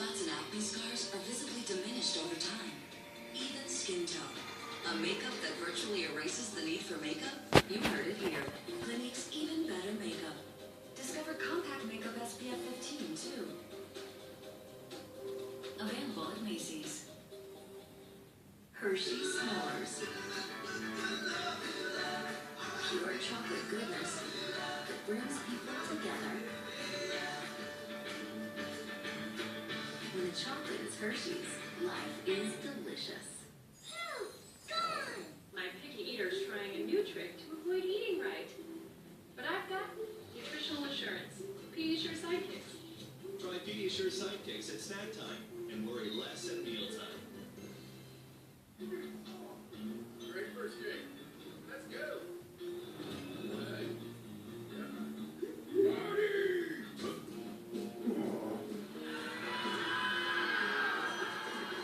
spots and acne scars are visibly diminished over time. Even skin tone. A makeup that virtually erases the need for makeup? You heard it here. Clinique's Even Better Makeup. Discover compact makeup SPF 15 too. Available at Macy's. Hershey's S'mores. Pure chocolate goodness that brings people together. When the chocolate is Hershey's, life is delicious. My picky eater's trying a new trick to avoid eating right. But I've got nutritional assurance. Pediasure Sidekicks. Try Pediasure Sidekicks at snack time and worry less at mealtime. Ready for a game? Let's go.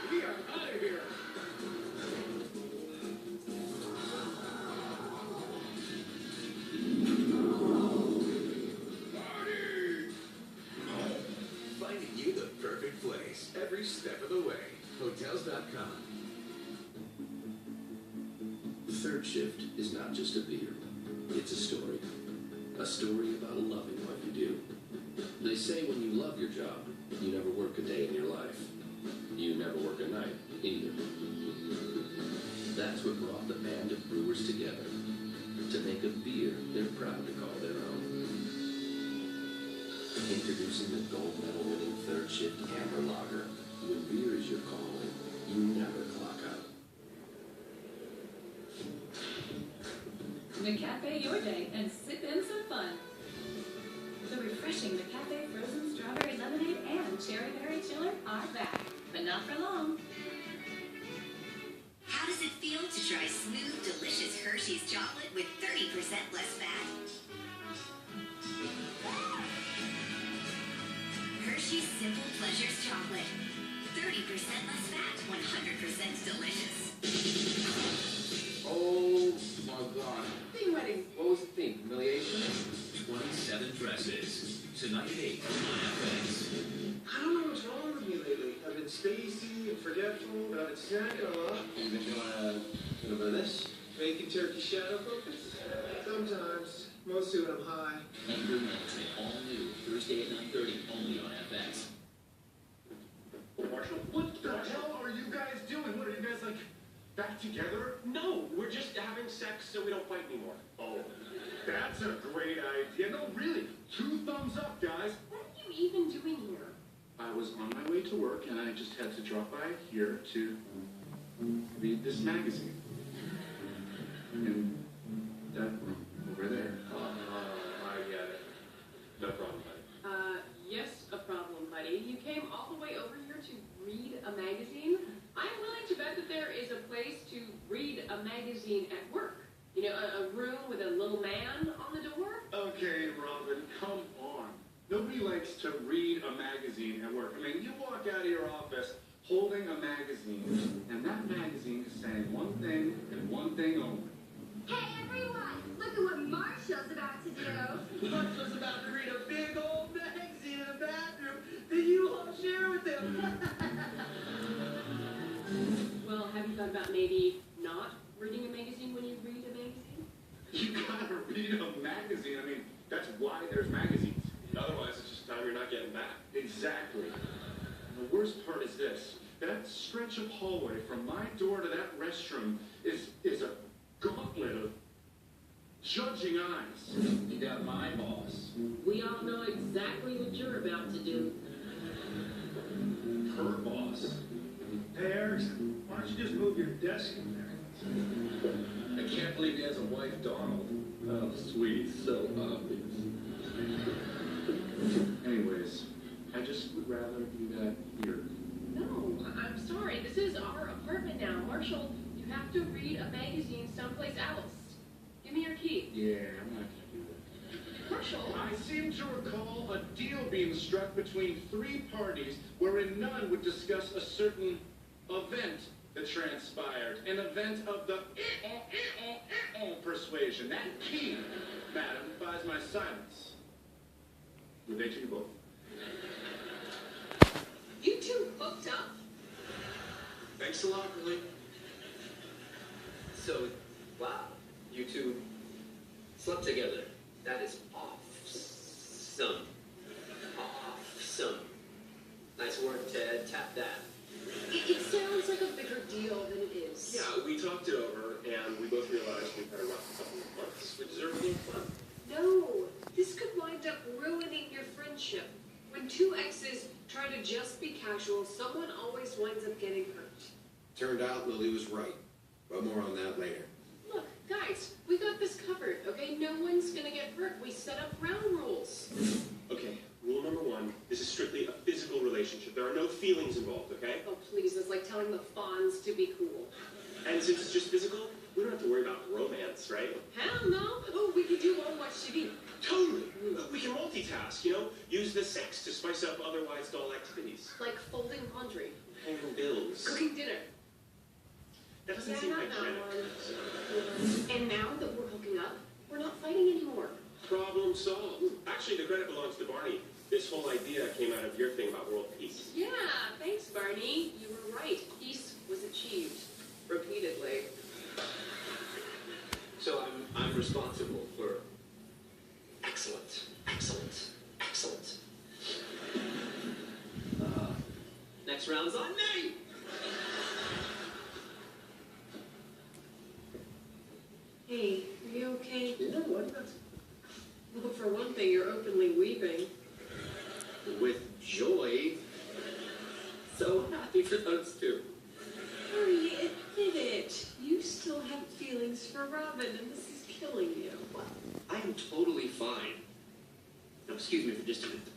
We are out of here. Finding you the perfect place every step of the way. Hotels.com. Third Shift is not just a beer. It's a story. A story about loving what you do. They say when you love your job, you never work a day in your life. You never work a night either. That's what brought the band of brewers together to make a beer they're proud to call their own. Introducing the gold medal winning Third Shift Amber Lager. When beer is your calling, you never clock out. McCafe your day and sip in some fun. The refreshing McCafe frozen strawberry lemonade and cherry berry chiller are back, but not for long. How does it feel to try smooth, delicious Hershey's chocolate with 30% less fat? Hershey's Simple Pleasures chocolate. 30% less fat, 100% delicious. Oh my God. Theme wedding. What was the theme? Humiliation? 27 dresses. Tonight at 8 on FX. I don't know what's wrong with me lately. I've been spacey and forgetful, but I've been snacking a lot. You been doing a little bit of this? Making turkey shadow focus? Sometimes. Mostly when I'm high. Anger Management, all new. Thursday at 9:30, only on FX. Marshall, what the hell are you guys doing? What are you guys like back together? No, we're just having sex so we don't fight anymore. Oh, that's a great idea. No, really. 2 thumbs up, guys. What are you even doing here? I was on my way to work and I just had to drop by here to read this magazine. And that over there. I get it. No problem, buddy. Yes, a problem, buddy. You came all the way over here to read a magazine? I'm willing to bet that there is a place to read a magazine at work. You know, a room with a little man on the door? Okay, Robin, come on. Nobody likes to read a magazine at work. I mean, you walk out of your office holding a magazine, and that magazine is saying one thing and one thing only. Hey everyone, look at what Marshall's about to do. Marshall's about to read a big old magazine in the bathroom that you all share with him. Well, have you thought about maybe not reading a magazine when you read a magazine? You gotta read a magazine. I mean, that's why there's magazines. Otherwise, it's just time you're not getting back. Exactly. And the worst part is this. That stretch of hallway from my door to that restroom is a gauntlet of judging eyes. You got my boss. We all know exactly what you're about to do. Her boss. Hey, Erickson, why don't you just move your desk in there? I can't believe he has a wife, Donald. Oh, sweet, so obvious. Anyways, I just would rather do that here. No, I'm sorry. This is our apartment now. Marshall, you have to read a magazine someplace else. Give me your key. Yeah, I'm not gonna do that. Marshall. I seem to recall a deal being struck between 3 parties wherein none would discuss a certain event that transpired. An event of the persuasion. That key, madam, buys my silence. Good day to you both. You two booked, huh? Thanks a lot, Lily. So, wow, you two slept together. That is awesome. Awesome. Nice work, Ted. Tap that. It sounds like a bigger deal than it is. Yeah, we talked it over, and we both realized we've had a rough couple of months. We deserve a little fun. No, this could wind up ruining your friendship. When two exes try to just be casual, someone always winds up getting hurt. Turned out Lily was right, but more on that later. Look, guys, we got this covered, okay? No one's gonna get hurt. We set up ground rules. Okay, rule number one, this is strictly a physical relationship. There are no feelings involved, okay? Oh, please, it's like telling the fawns to be cool. And since it's just physical, we don't have to worry about romance, right? Hell no. Oh, we could do all watch TV. Totally. We can multitask, you know? Use the sex to spice up otherwise dull activities. Like folding laundry, Paying bills. cooking dinner. That doesn't seem not that hygienic. one. And now that we're hooking up, we're not fighting anymore. Problem solved. Actually, the credit belongs to Barney. This whole idea came out of your thing about world peace. Yeah, thanks, Barney. You were right. Peace was achieved. Repeatedly. So I'm responsible for excellent. Next round's on me. Hey, are you okay? Yeah, what? Well, for one thing, you're openly weeping. With joy. So happy for those two. Hurry, admit it. You still have feelings for Robin, and this is killing you. I am totally fine. Now, excuse me for just a minute.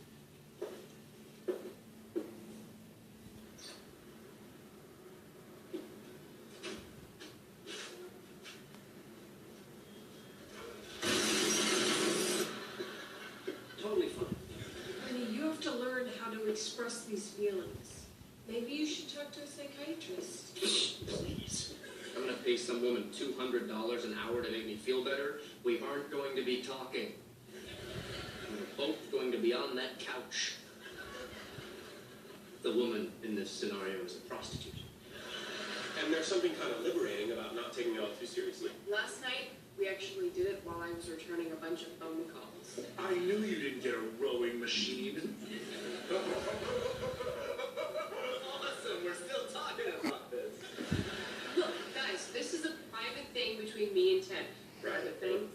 Totally fine. Honey, you have to learn how to express these feelings. Maybe you should talk to a psychiatrist. Please. I'm gonna pay some woman $200 an hour to make me feel better. We aren't going to be talking. We're both going to be on that couch. The woman in this scenario is a prostitute. And there's something kind of liberating about not taking it all too seriously. Last night, we actually did it while I was returning a bunch of phone calls. I knew you didn't get a rowing machine. Awesome, we're still talking about this. Look, guys, this is a private thing between me and Ted. Private thing?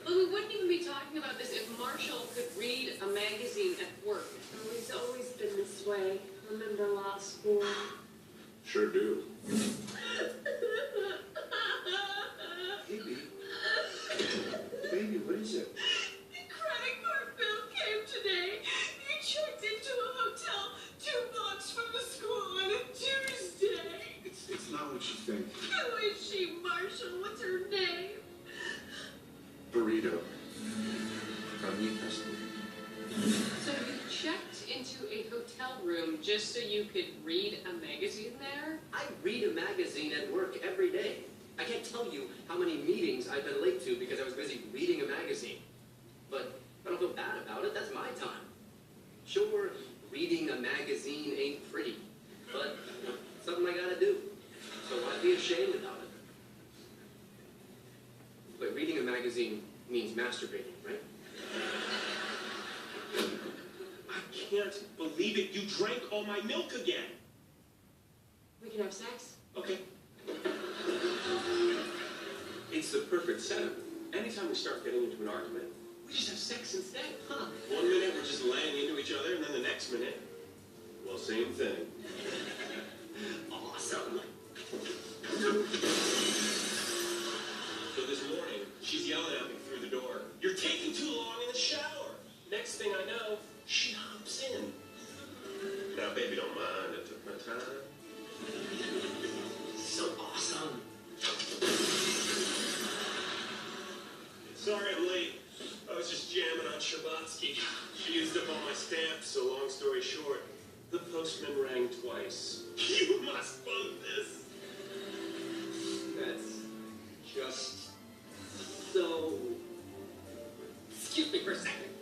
But we wouldn't even be talking about this if Marshall could read a magazine at work. Oh, he's always been this way. Remember law school? Sure do. Baby. Baby, what is it? The credit card bill came today. You checked into a hotel 2 blocks from the school on a Tuesday. It's not what you think. Who is she, Marshall? What's her name? Burrito. From Newcastle. So you checked into a hotel room just so you could read a magazine there? I read a magazine at work every day. I can't tell you how many meetings I've been late to because I was busy reading a magazine. But I don't feel bad about it. That's my time. Sure, reading a magazine ain't pretty, but something I gotta do. So why be ashamed about it? But reading a magazine means masturbating, right? I can't believe it. You drank all my milk again. We can have sex? Okay. It's the perfect setup. Anytime we start getting into an argument, we just have sex instead. Huh? 1 minute we're just laying into each other, and then the next minute, well, same thing. Awesome. So this morning, she's yelling at me through the door. You're taking too long in the shower. Next thing I know, she hops in. Now, baby, don't mind. I took my time. So awesome. Sorry I'm late. I was just jamming on Sherbatsky. She used up all my stamps, so long story short, the postman rang twice. You must bunk this. That's just so... Excuse me for a second.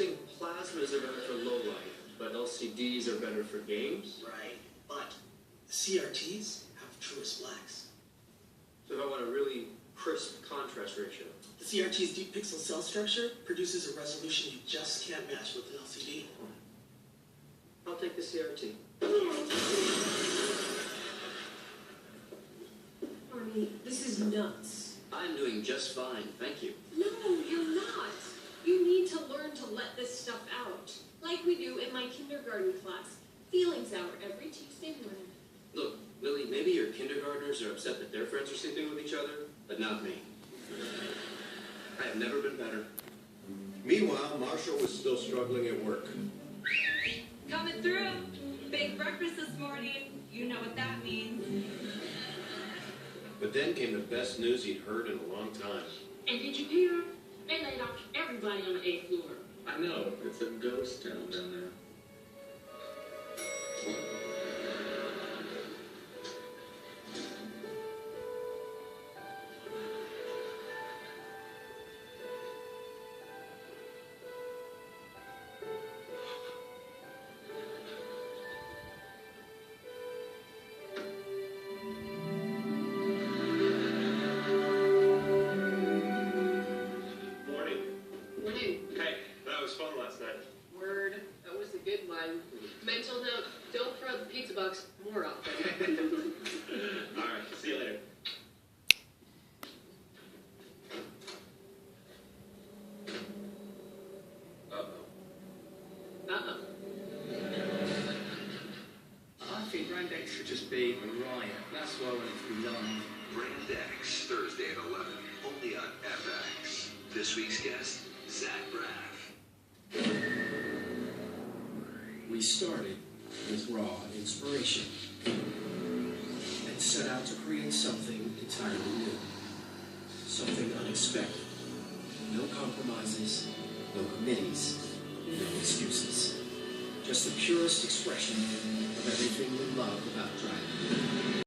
saying plasmas are better for low light, but LCDs are better for games? Right, but CRTs have truest blacks. So if I want a really crisp contrast ratio. The CRT's deep pixel cell structure produces a resolution you just can't match with an LCD. I'll take the CRT. Arnie, this is nuts. I'm doing just fine, thank you. No, you're not. You need to learn to let this stuff out. Like we do in my kindergarten class. Feelings hour every Tuesday morning. Look, Lily, maybe your kindergartners are upset that their friends are sleeping with each other, but not me. I have never been better. Meanwhile, Marshall was still struggling at work. Coming through. Big breakfast this morning. You know what that means. But then came the best news he'd heard in a long time. And did you hear? They laid off everybody on the 8th floor. I know, it's a ghost town down there. Morning. Morning. Hey, that was fun last night. Word. That was a good one. Mental note, don't throw the pizza box more often. All right, see you later. Uh-oh. I think Brand X should just be a riot. That's why I want it to be live. Brand X, Thursday at 11, only on FX. This week's guest, Zach Braff. We started with raw inspiration and set out to create something entirely new, something unexpected. No compromises, no committees, no excuses. Just the purest expression of everything we love about driving.